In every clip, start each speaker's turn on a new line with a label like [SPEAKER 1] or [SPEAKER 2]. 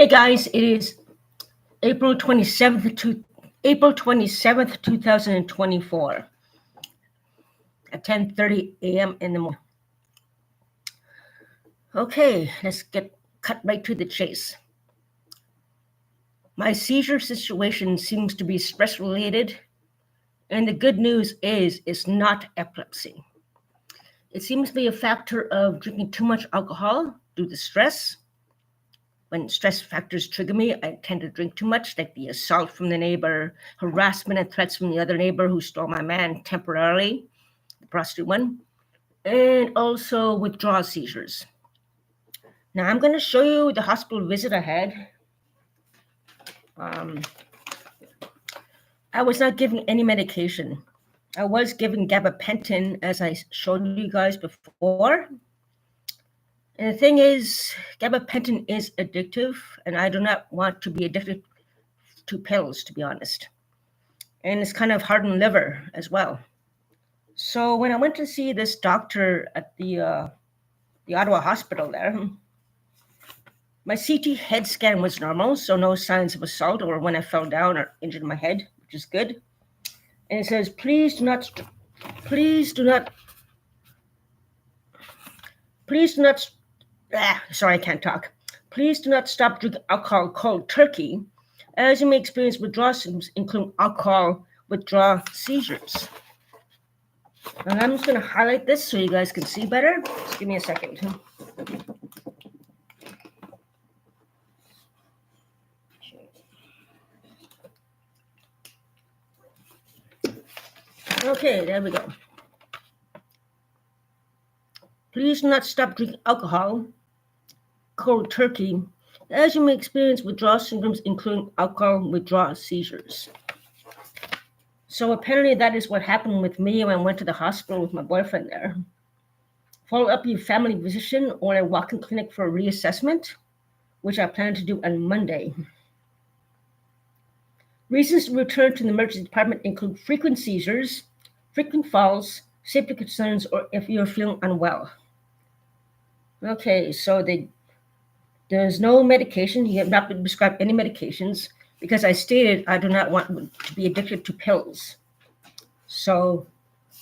[SPEAKER 1] Hey guys, it is April 27th, April 27th, 2024 at 10:30 a.m. in the morning. Okay, let's get cut right to the chase. My seizure situation seems to be stress related, and the good news is it's not epilepsy. It seems to be a factor of drinking too much alcohol due to stress. When stress factors trigger me, I tend to drink too much, like the assault from the neighbor, harassment and threats from the other neighbor who stole my man temporarily, the prostitute one, and also withdrawal seizures. Now I'm going to show you the hospital visit I had. I was not given any medication. I was given gabapentin, as I showed you guys before. And the thing is, gabapentin is addictive, and I do not want to be addicted to pills, to be honest. And it's kind of hardened liver as well. So when I went to see this doctor at the Ottawa hospital there, my CT head scan was normal, so no signs of assault or when I fell down or injured my head, which is good. And it says, please do not, sorry, I can't talk. Please do not stop drinking alcohol cold turkey, as you may experience withdrawal symptoms, including alcohol withdrawal seizures. And I'm just going to highlight this so you guys can see better. Just give me a second. Okay, there we go. Please do not stop drinking alcohol cold turkey, as you may experience withdrawal symptoms, including alcohol withdrawal seizures. So apparently that is what happened with me when I went to the hospital with my boyfriend there. Follow up your family physician or a walk-in clinic for a reassessment, which I plan to do on Monday. Reasons to return to the emergency department include frequent seizures, frequent falls, safety concerns, or if you're feeling unwell. Okay, so there's no medication. You have not been prescribed any medications because I stated I do not want to be addicted to pills. So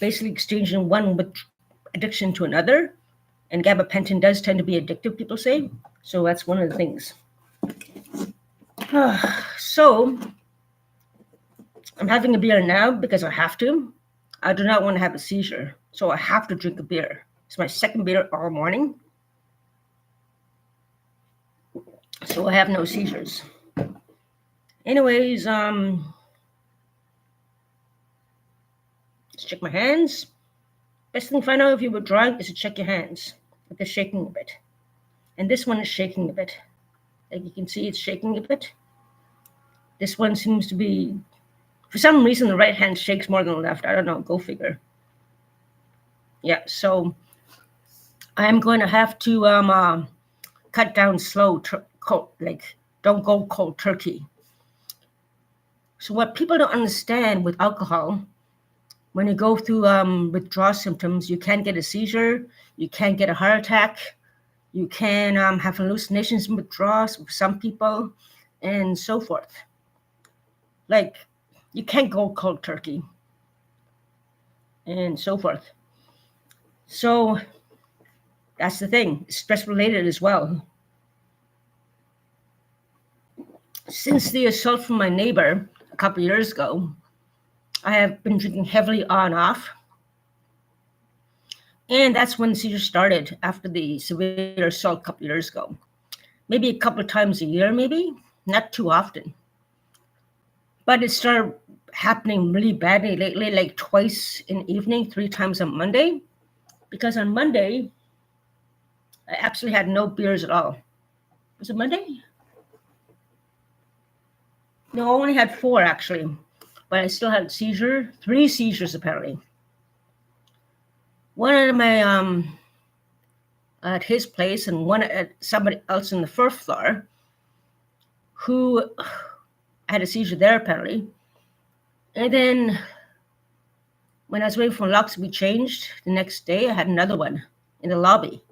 [SPEAKER 1] basically exchanging one with addiction to another, and gabapentin does tend to be addictive, people say. So that's one of the things. So I'm having a beer now because I have to. I do not want to have a seizure, so I have to drink a beer. It's my second beer all morning. So I have no seizures. Anyways, let's check my hands. Best thing to find out if you're withdrawing is to check your hands. If they're shaking a bit. And this one is shaking a bit. Like you can see, it's shaking a bit. This one seems to be, for some reason, the right hand shakes more than the left. I don't know, go figure. Yeah, so I'm going to have to cut down slow, don't go cold turkey. So what people don't understand with alcohol, when you go through withdrawal symptoms, you can get a seizure, you can get a heart attack, you can have hallucinations and withdrawals with some people, and so forth. Like, you can't go cold turkey, and so forth. So that's the thing, stress related as well. Since the assault from my neighbor a couple of years ago, I have been drinking heavily on and off. And that's when seizures started, after the severe assault a couple of years ago. Maybe a couple of times a year, maybe, not too often. But it started happening really badly lately, like twice in the evening, 3 times on Monday. Because on Monday, I absolutely had no beers at all. Was it Monday? No, I only had 4 actually. But I still had 3 seizures apparently. One at my at his place and one at somebody else on the 4th floor who had a seizure there apparently. And then when I was waiting for locks to be changed the next day, I had another one in the lobby.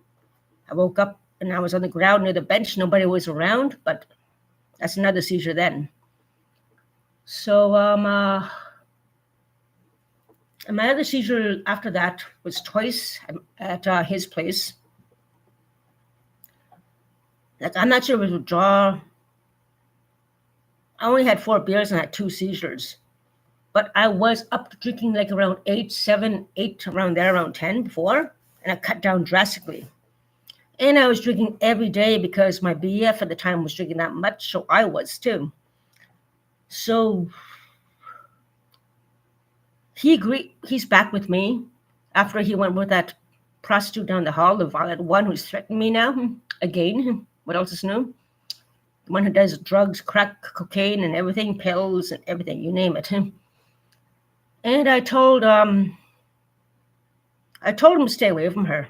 [SPEAKER 1] I woke up and I was on the ground near the bench. Nobody was around, but That's another seizure then. So and my other seizure after that was twice at his place. Like, I'm not sure if it was withdrawal. I only had 4 beers and I had 2 seizures. But I was up to drinking like around 8, 7, 8, around there, around 10 before. And I cut down drastically. And I was drinking every day because my BF at the time was drinking that much. So I was too. So he agreed. He's back with me after he went with that prostitute down the hall, the violent one who's threatening me now. Again, what else is new? The one who does drugs, crack, cocaine, and everything, pills and everything, you name it. And I told him to stay away from her.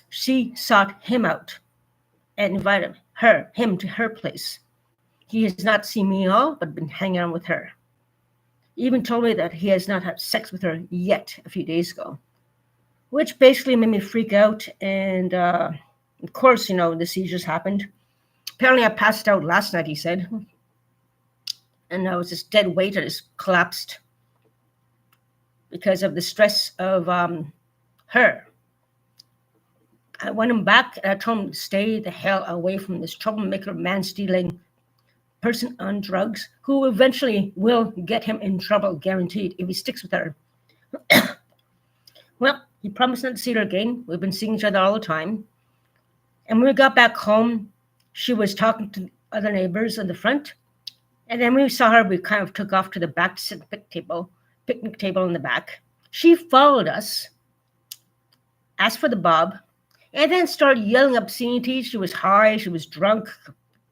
[SPEAKER 1] She sought him out and invited him to her place. He has not seen me at all, but been hanging out with her. He even told me that he has not had sex with her yet a few days ago, which basically made me freak out. And of course, the seizures happened. Apparently, I passed out last night, he said. And I was just dead weight. I just collapsed because of the stress of her. I went him back and I told him to stay the hell away from this troublemaker, man-stealing person on drugs who eventually will get him in trouble, guaranteed, if he sticks with her. Well, he promised not to see her again. We've been seeing each other all the time. And when we got back home, she was talking to other neighbors in the front. And then when we saw her, we kind of took off to the back to sit at the picnic table in the back. She followed us, asked for the bob, and then started yelling obscenities. She was high, she was drunk,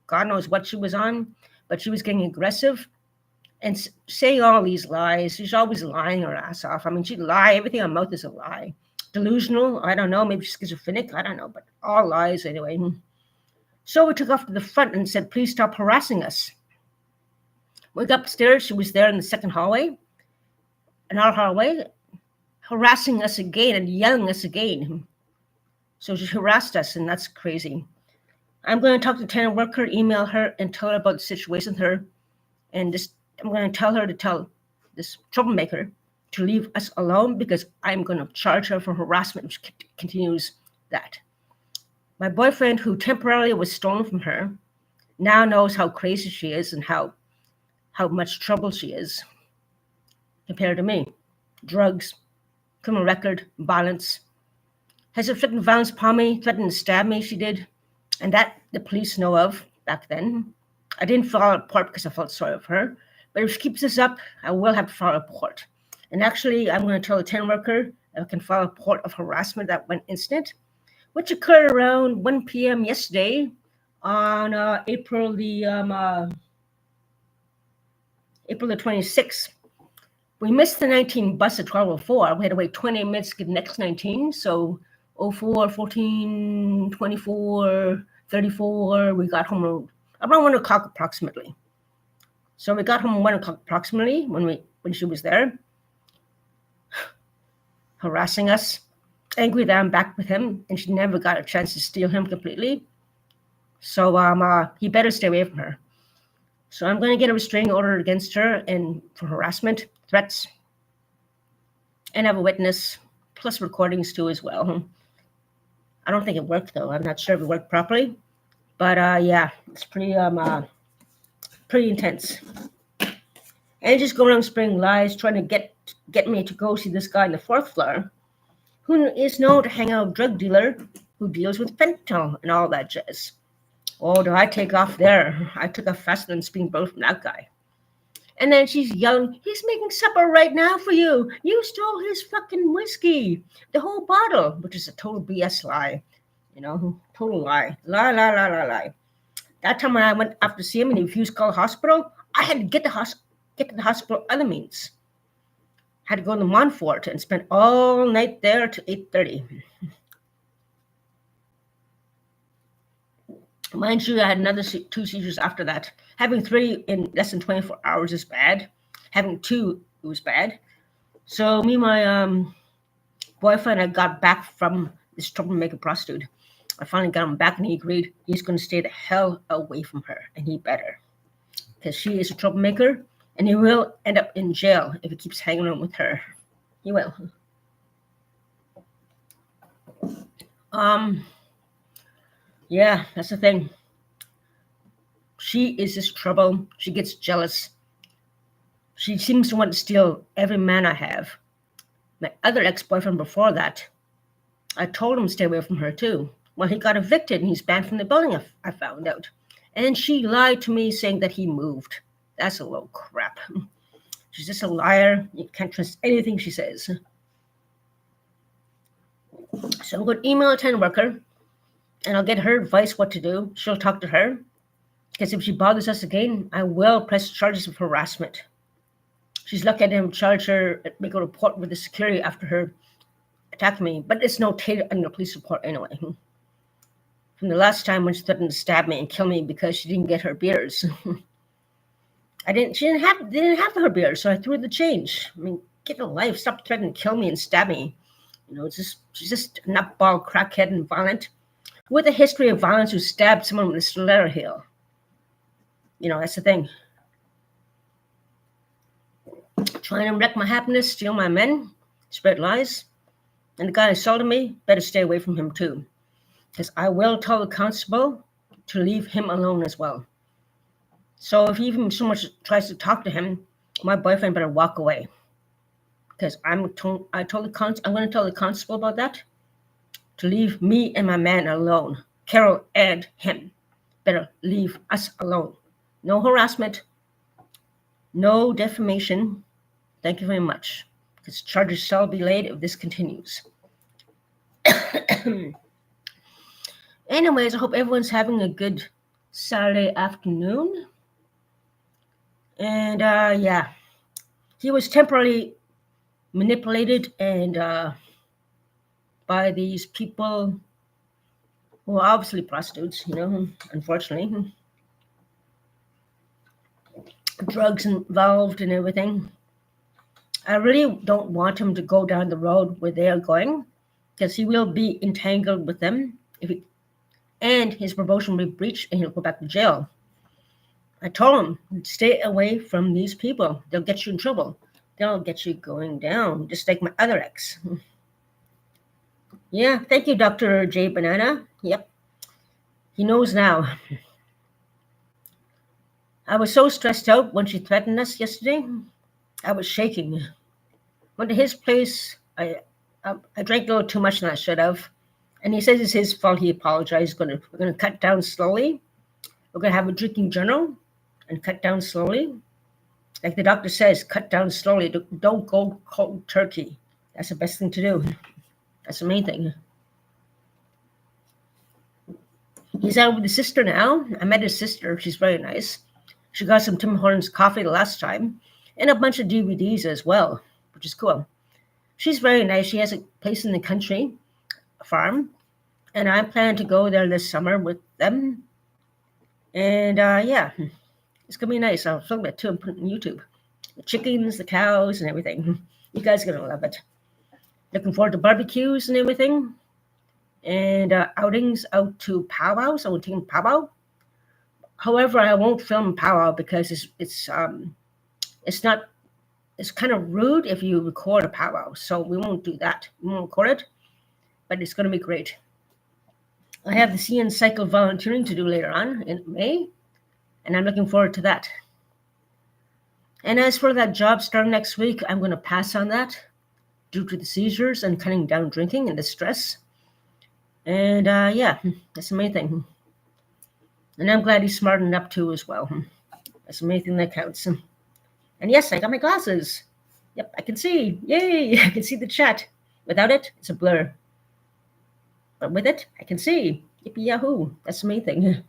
[SPEAKER 1] God knows what she was on, but she was getting aggressive and saying all these lies. She's always lying her ass off. I mean, she'd lie. Everything on her mouth is a lie. Delusional, I don't know. Maybe she's schizophrenic, I don't know, but all lies anyway. So we took off to the front and said, please stop harassing us. We got upstairs. She was there in the second hallway, in our hallway, harassing us again and yelling us again. So she harassed us, and that's crazy. I'm going to talk to the tenant worker, email her, and tell her about the situation with her. And I'm going to tell her to tell this troublemaker to leave us alone because I'm going to charge her for harassment, which continues that. My boyfriend, who temporarily was stolen from her, now knows how crazy she is and how much trouble she is compared to me. Drugs, criminal record, violence. Has inflicted violence upon me, threatened to stab me, she did. And that the police know of back then. I didn't file a report because I felt sorry for her. But if she keeps this up, I will have to file a report. And actually, I'm going to tell the tenant worker that I can file a report of harassment that went incident, which occurred around 1 p.m. yesterday on April the 26th. We missed the 19 bus at 12:04. We had to wait 20 minutes to get the next 19. So 04, 14, 24, 34, we got home around 1 o'clock approximately. So we got home 1 o'clock approximately when she was there, harassing us, angry that I'm back with him, and she never got a chance to steal him completely. So he better stay away from her. So I'm going to get a restraining order against her and for harassment, threats, and have a witness, plus recordings too as well. I don't think it worked though. I'm not sure if it worked properly, but yeah, it's pretty intense. And just going around spreading lies, trying to get me to go see this guy on the 4th floor, who is known to hang out with a drug dealer who deals with fentanyl and all that jazz. Oh, do I take off there? I took off faster than speeding bullet from that guy. And then she's yelling, he's making supper right now for you. You stole his fucking whiskey, the whole bottle, which is a total BS lie. Total lie. Lie. That time when I went after to see him and he refused to call the hospital, I had to get to the hospital other means. Had to go to Montfort and spend all night there to 8:30. Mind you, I had another 2 seizures after that. Having 3 in less than 24 hours is bad. Having 2, it was bad. So me and my boyfriend, I got back from this troublemaker prostitute. I finally got him back and he agreed he's going to stay the hell away from her, and he better. because she is a troublemaker, and he will end up in jail if he keeps hanging around with her. He will. Yeah, that's the thing. She is just trouble. She gets jealous. She seems to want to steal every man I have. My other ex-boyfriend before that, I told him to stay away from her too. Well, he got evicted and he's banned from the building, I found out. And she lied to me saying that he moved. That's a load of crap. She's just a liar. You can't trust anything she says. So I'm going to email a tenant worker, and I'll get her advice what to do. She'll talk to her, because if she bothers us again, I will press charges of harassment. She's lucky I didn't charge her, make a report with the security after her attacked me, but it's notated in the police report anyway. From the last time when she threatened to stab me and kill me because she didn't get her beers. She didn't have her beers, so I threw the change. I mean, get a life. Stop threatening to kill me and stab me. She's just a nutball, crackhead, and violent, with a history of violence who stabbed someone with a stiletto heel. That's the thing. Trying to wreck my happiness, steal my men, spread lies. And the guy who sold me, better stay away from him too. Because I will tell the constable to leave him alone as well. So if he even so much tries to talk to him, my boyfriend better walk away. Because I'm going to tell the constable about that, to leave me and my man alone. Carol and him better leave us alone. No harassment, no defamation. Thank you very much. Because charges shall be laid if this continues. Anyways, I hope everyone's having a good Saturday afternoon. And yeah, he was temporarily manipulated and by these people who are obviously prostitutes, unfortunately. Drugs involved and everything. I really don't want him to go down the road where they are going, because he will be entangled with them and his promotion will be breached and he'll go back to jail. I told him, stay away from these people. They'll get you in trouble. They'll get you going down, just like my other ex. Yeah, thank you, Dr. J. Banana. Yep, he knows now. I was so stressed out when she threatened us yesterday. I was shaking. Went to his place. I drank a little too much than I should have. And he says it's his fault. He apologized. We're going to cut down slowly. We're going to have a drinking journal and cut down slowly. Like the doctor says, cut down slowly. Don't go cold turkey. That's the best thing to do. That's the main thing. He's out with his sister now. I met his sister. She's very nice. She got some Tim Hortons coffee the last time and a bunch of DVDs as well, which is cool. She's very nice. She has a place in the country, a farm, and I plan to go there this summer with them. And yeah, it's going to be nice. I'll film it too and put it on YouTube. The chickens, the cows, and everything. You guys are going to love it. Looking forward to barbecues and everything. And outings out to powwows. I will take powwow. However, I won't film powwow because it's kind of rude if you record a powwow. So we won't do that. We won't record it, but it's going to be great. I have the CN Cycle volunteering to do later on in May, and I'm looking forward to that. And as for that job starting next week, I'm going to pass on that due to the seizures and cutting down drinking and the stress. And yeah, that's the main thing. And I'm glad he's smartened up too as well. That's the main thing that counts. And yes, I got my glasses. Yep, I can see. Yay, I can see the chat. Without it, it's a blur. But with it, I can see. Yippee yahoo. That's the main thing.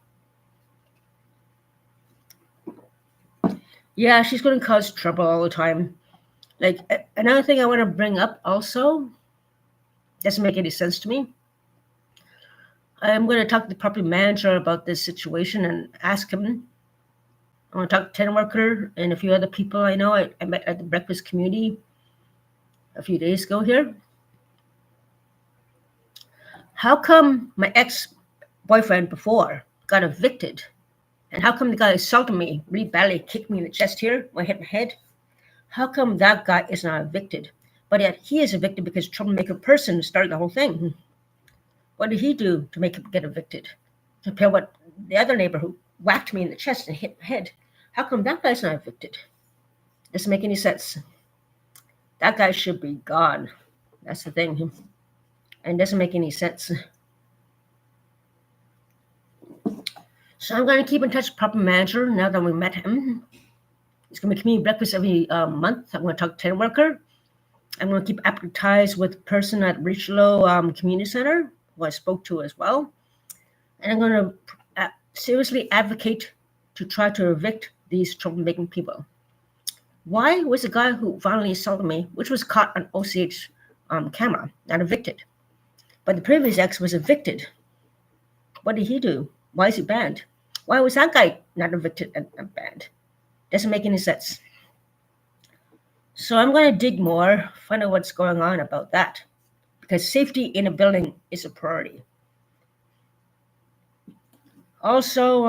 [SPEAKER 1] Yeah, she's going to cause trouble all the time. Like, another thing I want to bring up also, doesn't make any sense to me. I'm going to talk to the property manager about this situation and ask him. I want to talk to tenant worker and a few other people I know. I met at the breakfast community a few days ago here. How come my ex-boyfriend before got evicted And how come the guy assaulted me really badly, kicked me in the chest here when I hit my head? How come that guy is not evicted? But yet he is evicted because troublemaker person started the whole thing. What did he do to make him get evicted? Compare what the other neighbor who whacked me in the chest and hit my head. How come that guy's not evicted? Doesn't make any sense. That guy should be gone. That's the thing. And it doesn't make any sense. So I'm going to keep in touch with proper manager now that we met him. He's going to make me breakfast every month. I'm going to talk to teleworker. I'm going to keep advertise with the person at Richelieu Community Center, who I spoke to as well. And I'm going to seriously advocate to try to evict these troublemaking people. Why was the guy who violently assaulted me, which was caught on OCH camera, not evicted? But the previous ex was evicted. What did he do? Why is he banned? Why was that guy not evicted and banned? Doesn't make any sense. So I'm going to dig more, find out what's going on about that, because safety in a building is a priority. Also,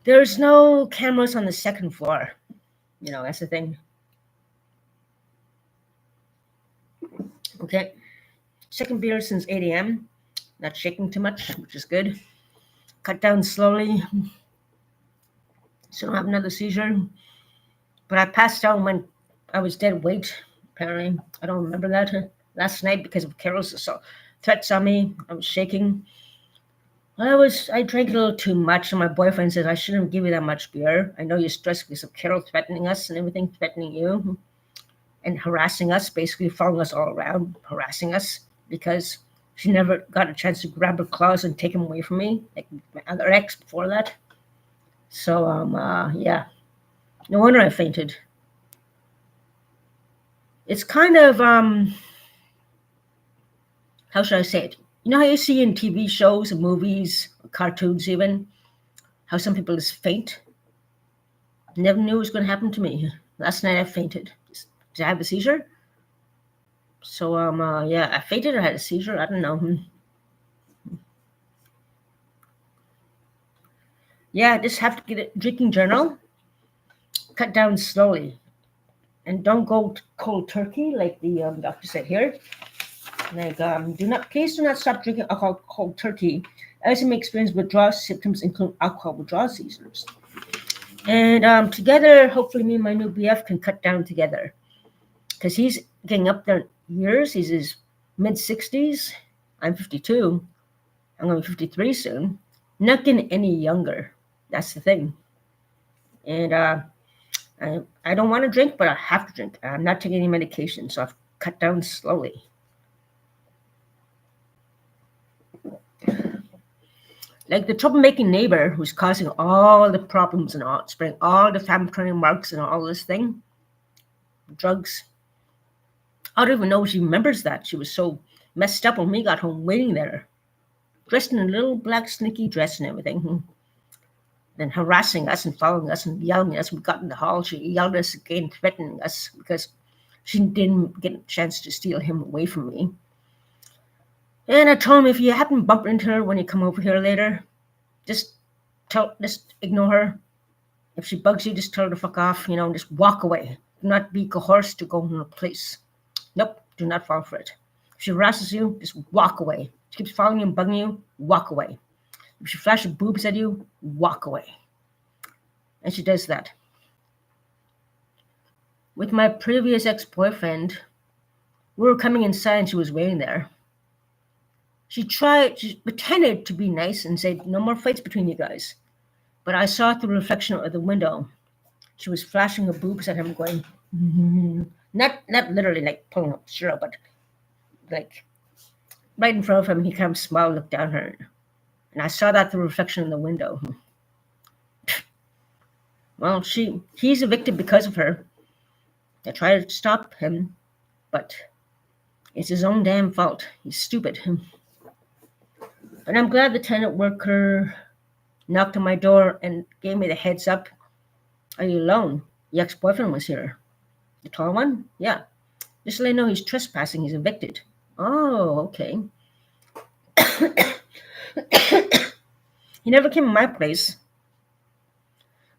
[SPEAKER 1] there's no cameras on the second floor. That's the thing. Okay. Second beer since 8 a.m. Not shaking too much, which is good. Cut down slowly. So I don't have another seizure. But I passed out when I was dead weight, apparently. I don't remember that last night because of Carol's threats on me. I was shaking. I drank a little too much, and my boyfriend says I shouldn't give you that much beer. I know you're stressed because of Carol threatening us and everything, threatening you and harassing us, basically following us all around, harassing us because she never got a chance to grab her claws and take him away from me, like my other ex before that. So, yeah. No wonder I fainted. It's kind of, how should I say it? You know how you see in TV shows, movies, cartoons even, how some people just faint? Never knew it was going to happen to me. Last night I fainted. Did I have a seizure? So, yeah, I fainted or had a seizure. I don't know. Yeah, just have to get a drinking journal. Cut down slowly. And don't go cold turkey like the doctor said here. Like, please do not stop drinking alcohol cold turkey, as you may experience withdrawal symptoms, including alcohol withdrawal seizures. And together, hopefully, me and my new BF can cut down together, because he's getting up there in years. He's his mid-60s. I'm 52. I'm going to be 53 soon. Not getting any younger. That's the thing. And I don't want to drink, but I have to drink. I'm not taking any medication, so I've cut down slowly. Like the troublemaking neighbor who's causing all the problems and all, spreading all the family marks and all this thing, drugs. I don't even know if she remembers that. She was so messed up when we got home, waiting there, dressed in a little black sneaky dress and everything. Then harassing us and following us and yelling at us. We got in the hall. She yelled at us again, threatening us because she didn't get a chance to steal him away from me. And I told him, if you happen to bump into her when you come over here later, just ignore her. If she bugs you, just tell her to fuck off, just walk away. Do not be coerced to go in a place. Nope, do not fall for it. If she harasses you, just walk away. If she keeps following you and bugging you, walk away. If she flashes boobs at you, walk away. And she does that. With my previous ex-boyfriend, we were coming inside and she was waiting there. She pretended to be nice and said, no more fights between you guys. But I saw through the reflection of the window. She was flashing her boobs at him going, not literally like pulling up the shirt, but like right in front of him, he kind of smiled, looked down at her. And I saw that through the reflection in the window. Well, he's evicted because of her. I tried to stop him, but it's his own damn fault. He's stupid. But I'm glad the tenant worker knocked on my door and gave me the heads up. Are you alone? Your ex-boyfriend was here. The tall one? Yeah. Just to let you know he's trespassing. He's evicted. Oh, okay. He never came to my place.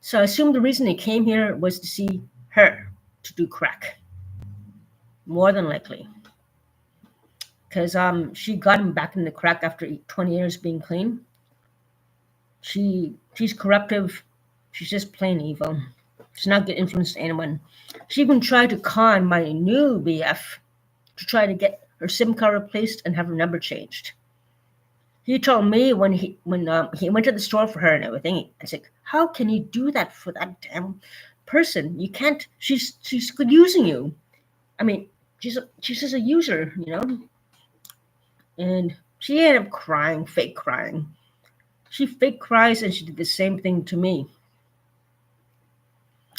[SPEAKER 1] So I assume the reason he came here was to see her to do crack. More than likely. Because she got him back in the crack after 20 years being clean. She's corruptive. She's just plain evil. She's not good influence to anyone. She even tried to con my new BF to try to get her SIM card replaced and have her number changed. He told me when he went to the store for her and everything. I was like, how can you do that for that damn person? You can't. She's good using you. I mean, she's just a user, you know. And she ended up crying, fake crying. She fake cries, and she did the same thing to me.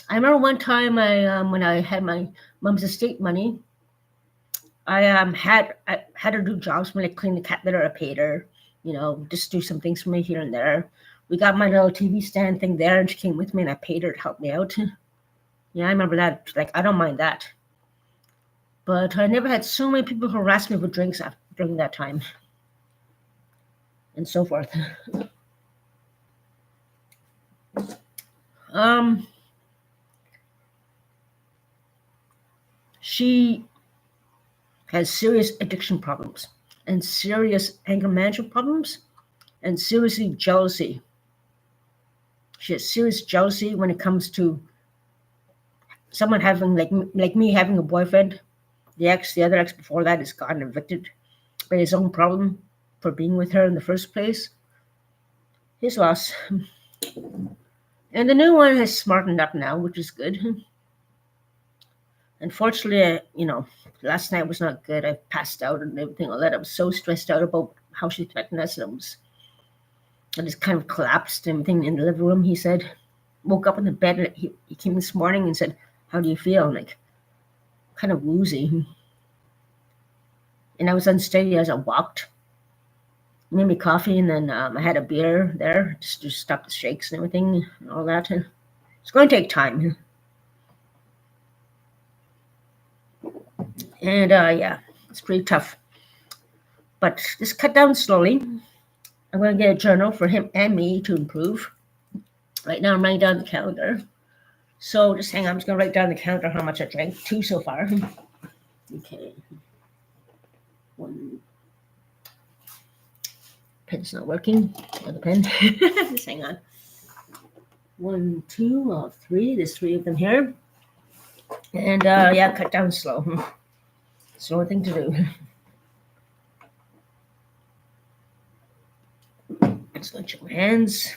[SPEAKER 1] I remember one time when I had my mom's estate money, I had her do jobs when I cleaned the cat litter. I paid her, you know, just do some things for me here and there. We got my little TV stand thing there, and she came with me, and I paid her to help me out. Yeah, I remember that. Like, I don't mind that. But I never had so many people harass me for drinks during that time, and so forth. She has serious addiction problems and serious anger management problems and seriously jealousy. She has serious jealousy when it comes to someone having like me having a boyfriend. The other ex before that is gotten evicted by his own problem for being with her in the first place. His loss. And the new one has smartened up now, which is good. Unfortunately, last night was not good. I passed out and everything like that. I was so stressed out about how she threatened us. I just kind of collapsed and everything in the living room. He said, woke up in the bed. And he came this morning and said, how do you feel? I'm like, kind of woozy. And I was unsteady as I walked. He made me coffee, and then I had a beer there just to stop the shakes and everything and all that. And it's going to take time. And yeah, it's pretty tough. But just cut down slowly. I'm going to get a journal for him and me to improve. Right now, I'm writing down the calendar. So just hang on. I'm just going to write down the calendar how much I drank. 2 so far. Okay. 1. Pen's not working. Another pen. Just hang on. 1, 2, 3. There's 3 of them here. And yeah, cut down slow. Slower thing to do. Just going to check my hands.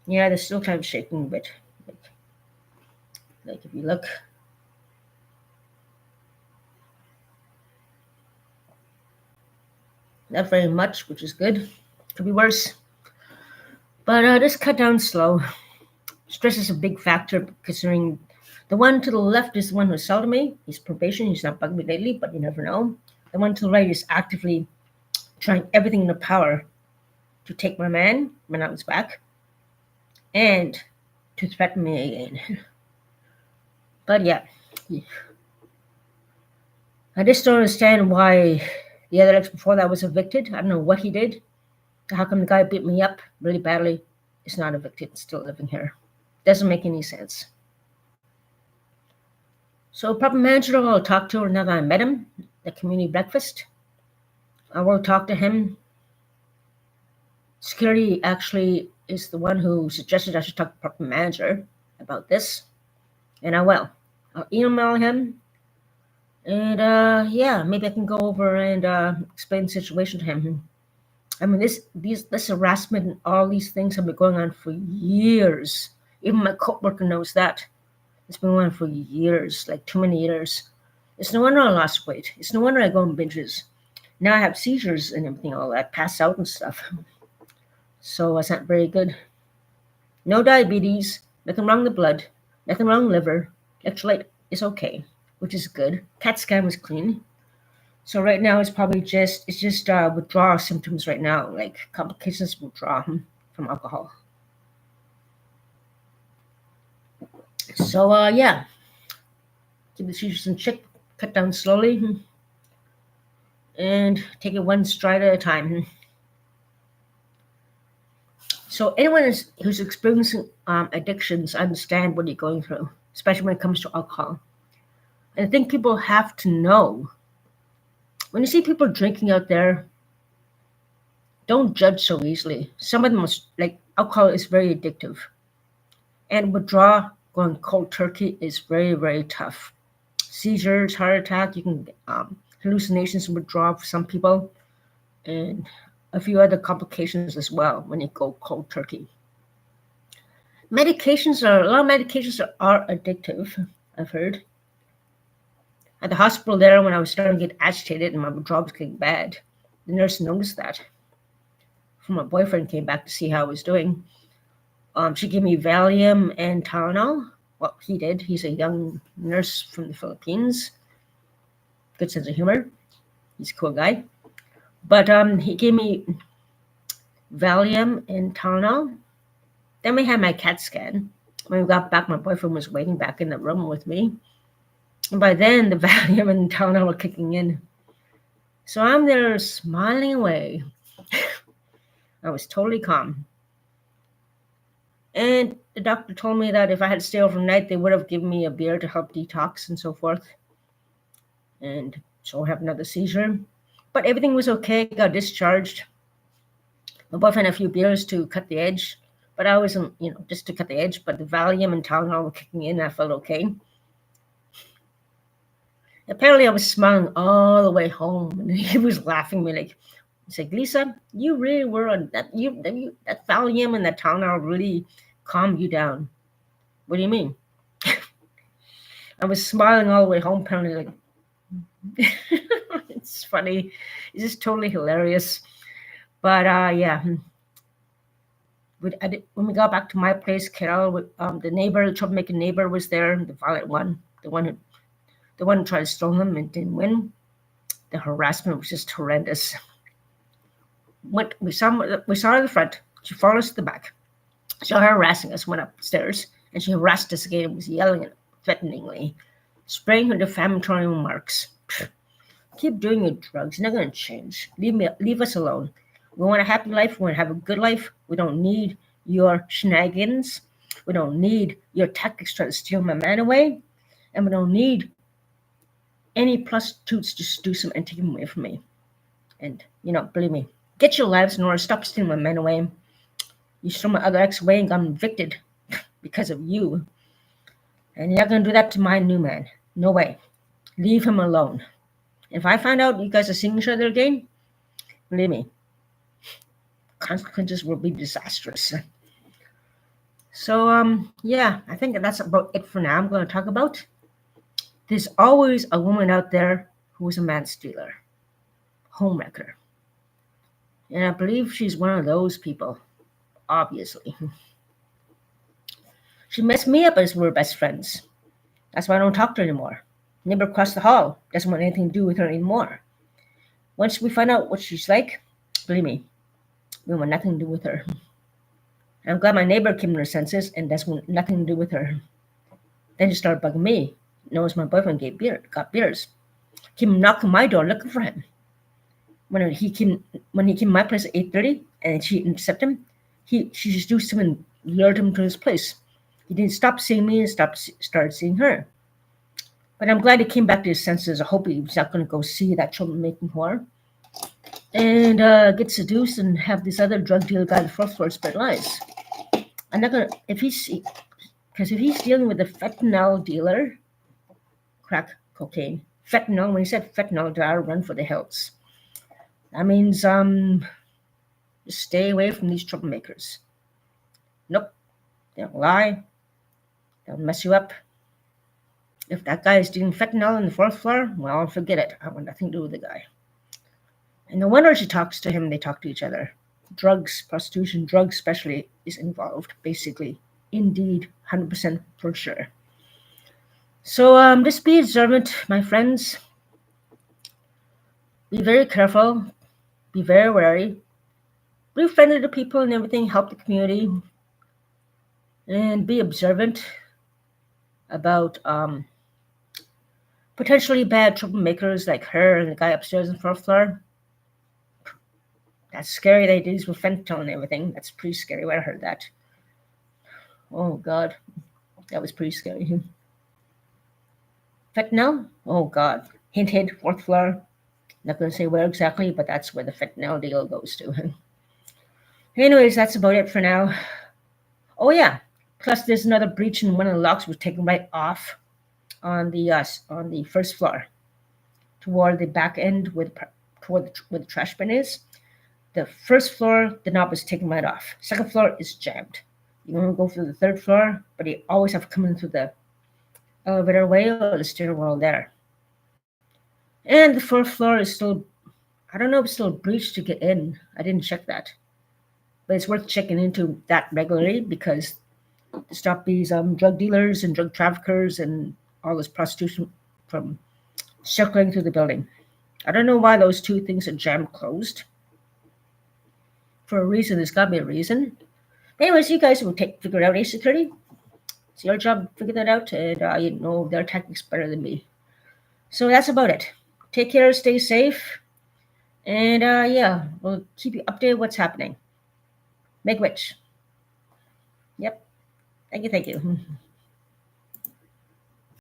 [SPEAKER 1] Yeah, they're still kind of shaking a bit. Like if you look. Not very much, which is good. Could be worse. But just cut down slow. Stress is a big factor considering the one to the left is the one who's sold me. He's probation. He's not bugging me lately, but you never know. The one to the right is actively trying everything in their power to take my man when I was back and to threaten me again. But yeah. I just don't understand why the other ex before that was evicted. I don't know what he did. How come the guy beat me up really badly is not evicted, still living here? Doesn't make any sense. So property manager, I'll talk to her now that I met him at community breakfast. I will talk to him. Security actually is the one who suggested I should talk to property manager about this. And I will. I'll email him. And yeah, maybe I can go over and explain the situation to him. I mean, this harassment and all these things have been going on for years. Even my coworker knows that. It's been going on for years, like too many years. It's no wonder I lost weight. It's no wonder I go on binges. Now I have seizures and everything, all that, pass out and stuff. So it's not very good. No diabetes, nothing wrong with the blood, nothing wrong with liver. Electrolyte is okay, which is good. CAT scan was clean. So right now it's just withdrawal symptoms right now, like complications of withdrawal from alcohol. So yeah, keep the seizures in check, cut down slowly, and take it one stride at a time. So anyone who's experiencing addictions understand what you're going through, especially when it comes to alcohol. And I think people have to know when you see people drinking out there, don't judge so easily. Some of them like alcohol is very addictive, and withdrawal going cold turkey is very very tough. Seizures, heart attack, you can hallucinations and withdrawal for some people, and a few other complications as well when you go cold turkey. A lot of medications are addictive, I've heard. At the hospital there, when I was starting to get agitated and my withdrawal was getting bad, the nurse noticed that. My boyfriend came back to see how I was doing. She gave me Valium and Tylenol. Well, he did. He's a young nurse from the Philippines. Good sense of humor. He's a cool guy. But he gave me Valium and Tylenol. Then we had my CAT scan. When we got back, my boyfriend was waiting back in the room with me. And by then, the Valium and Tylenol were kicking in. So I'm there smiling away. I was totally calm. And the doctor told me that if I had to stay overnight, they would have given me a beer to help detox and so forth. And so I have another seizure. But everything was okay, got discharged. My boyfriend had a few beers to cut the edge. But I wasn't, just to cut the edge. But the Valium and Tylenol were kicking in. I felt okay. Apparently, I was smiling all the way home. And he was laughing at me like, he's like, Lisa, you really were on that. That Valium and that Tylenol really calmed you down. What do you mean? I was smiling all the way home, apparently, like, it's funny. It's just totally hilarious. But yeah, when we got back to my place, Carol, the troublemaker neighbor, was there. The violent one, the one who tried to stone them and didn't win. The harassment was just horrendous. We saw her at the front. She followed us to the back. Saw her harassing us. Went upstairs and she harassed us again. Was yelling at threateningly, spraying her defamatory remarks. Keep doing your drugs. You're not going to change. Leave us alone. We want a happy life. We want to have a good life. We don't need your shenanigans. We don't need your tactics trying to steal my man away. And we don't need any prostitutes to seduce him and take him away from me. And, believe me, get your lives in order. Stop stealing my man away. You stole my other ex away and got evicted because of you. And you're not going to do that to my new man. No way. Leave him alone. If I find out you guys are seeing each other again, believe me, consequences will be disastrous. So, yeah, I think that's about it for now. I'm going to talk about there's always a woman out there who is a man stealer, homewrecker. And I believe she's one of those people, obviously. She messed me up as we were best friends. That's why I don't talk to her anymore. Neighbor across the hall doesn't want anything to do with her anymore. Once we find out what she's like, believe me, we want nothing to do with her. I'm glad my neighbor came to her senses and doesn't want nothing to do with her. Then she started bugging me. Knows my boyfriend got beers. Came knocking my door looking for him. When he came to my place at 8:30 and she intercepted him, she seduced him and lured him to his place. He didn't stop seeing me and started seeing her. But I'm glad he came back to his senses. I hope he's not going to go see that troublemaking whore and get seduced and have this other drug dealer guy on the fourth floor spread lies. I'm not gonna if he's dealing with a fentanyl dealer, crack cocaine, fentanyl. When he said fentanyl, I run for the hills. That means just stay away from these troublemakers. Nope, they'll lie, they'll mess you up. If that guy is doing fentanyl on the fourth floor, well, forget it. I want nothing to do with the guy. And no wonder she talks to him, they talk to each other. Drugs, prostitution, drugs especially, is involved, basically. Indeed, 100% for sure. So just be observant, my friends. Be very careful. Be very wary. Be friendly to people and everything. Help the community. And be observant about potentially bad troublemakers like her and the guy upstairs on the fourth floor. That's scary. They do this with fentanyl and everything. That's pretty scary when I heard that. Oh, God. That was pretty scary. Fentanyl? Oh, God. Hint, hint, fourth floor. Not going to say where exactly, but that's where the fentanyl deal goes to. Anyways, that's about it for now. Oh, yeah. Plus, there's another breach in one of the locks was taken right off on the first floor toward the back end toward where the trash bin is. The first floor, the knob is taken right off. Second floor is jammed. You want to go through the third floor, but you always have to come in through the elevator way or the stairwell there. And the fourth floor is still, I don't know if it's still breached to get in. I didn't check that. But it's worth checking into that regularly because to stop these drug dealers and drug traffickers and all this prostitution from circling through the building. I don't know why those two things are jammed closed. For a reason, there's got to be a reason. Anyways, you guys will figure out A-security. It's your job to figure that out, and you know their tactics better than me. So that's about it. Take care, stay safe, and yeah, we'll keep you updated what's happening. Make rich. Yep. Thank you.